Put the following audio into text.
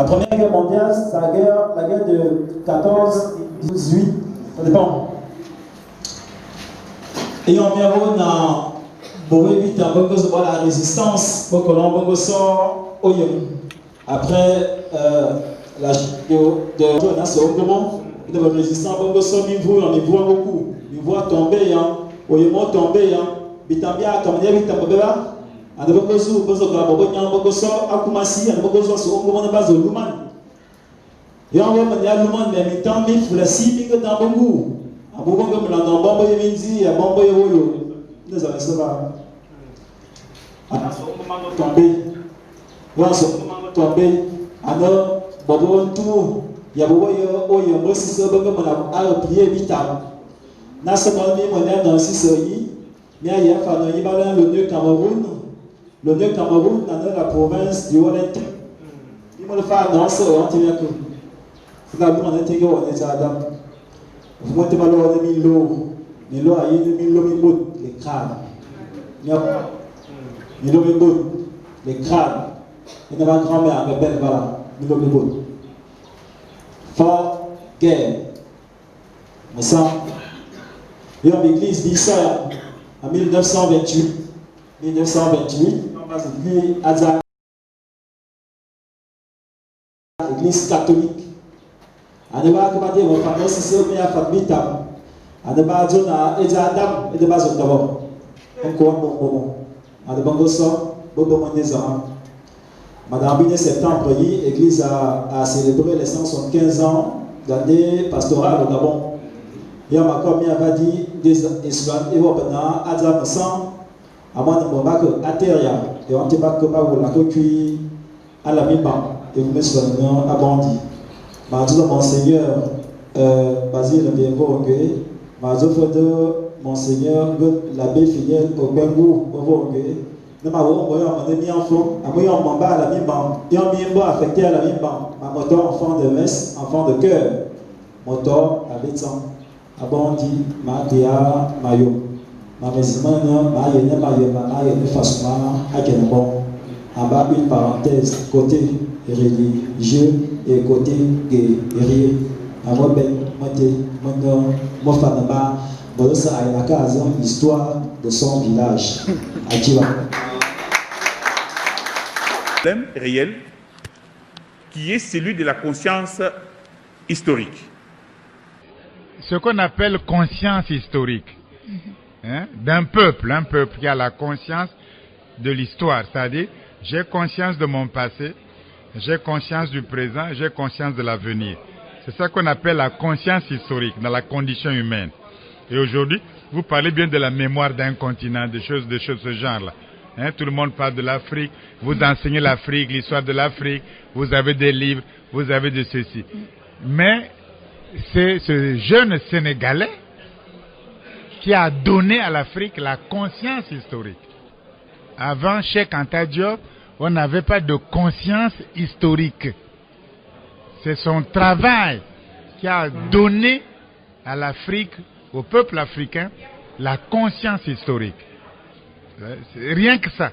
La Première Guerre mondiale, c'est la guerre de 14-18, ça dépend. Et on vient dans la résistance pour que l'on sort au Yémen. Après la chute de Jonas Ogomo, de la résistance, on sort on y voit beaucoup. On voit tomber, au Yémen tomber, Bitambia, comme il y a Bitambia. On a beaucoup de choses, on a beaucoup de choses, on a beaucoup de choses, on a beaucoup de choses, on a beaucoup de choses. Et on va dire à l'humain, mais il temps, il faut la cible dans beaucoup. À beaucoup comme l'on a bon boy Minzi, à bon boy Oyo. Nous avons ça. À ce moment tombé, à ce moment tombé, alors, bon tout, il y a beaucoup Oyo, moi si c'est bon comme on a prié vital. Dans ce moment, on est dans ce pays, mais il y a fallu y aller le nœud Cameroun. Le nœud Cameroun, dans la province du Wallington. Il me le fait dans ce moment, il y a que. Vous avez dit on est Adam. Vous montez pas l'eau de 1000 lots. Mais l'eau a eu 1000 lots, les crânes. Il y a 1000 lots, les crânes. Il y a une grand-mère, mais belle, voilà. 1000 lots. Fort, guerre. Mais ça, il y a l'église d'Issa en 1928. 1928, on passe depuis Azar, l'église catholique. On ne va pas dire que famille c'est le meilleur famille tam. On ne va pas dire que Adam et de base d'abord. Encore bon. On ne va pas ça, bon des ans. Madame 1er septembre, l'église a célébré les 175 ans d'année pastorale au Gabon. Et on m'a comme il avait dit des Israël et Wabana Adam sans à moi de mon bac à terre et on ne va pas la cuire à la mi-ban et vous me soignez à Bandi. Monseigneur Basile Bienvongé, Monseigneur l'abbé Fidèle au Bengou, nous m'avons envoyé un enfant, à moi on m'en à la mi-ban, et on m'a affecté à la mi-ban, ma moto enfant de messe, enfant de cœur, moto à 800, à Bandi, ma Théa, Mayo, ma mesimane, ma yéne, ma yéne, façon, à Kenabon, en bas une parenthèse, côté religieux et côté guerrier. À moi, l'histoire de son village. Problème réel qui est celui de la conscience historique. Ce qu'on appelle conscience historique d'un peuple, un peuple qui a la conscience de l'histoire, c'est-à-dire j'ai conscience de mon passé, j'ai conscience du présent, j'ai conscience de l'avenir. C'est ça qu'on appelle la conscience historique dans la condition humaine. Et aujourd'hui, vous parlez bien de la mémoire d'un continent, des choses de ce genre-là. Tout le monde parle de l'Afrique, vous enseignez l'Afrique, l'histoire de l'Afrique, vous avez des livres, vous avez de ceci. Mais c'est ce jeune Sénégalais qui a donné à l'Afrique la conscience historique. Avant Cheikh Anta Diop, on n'avait pas de conscience historique. C'est son travail qui a donné à l'Afrique, au peuple africain, la conscience historique. Rien que ça.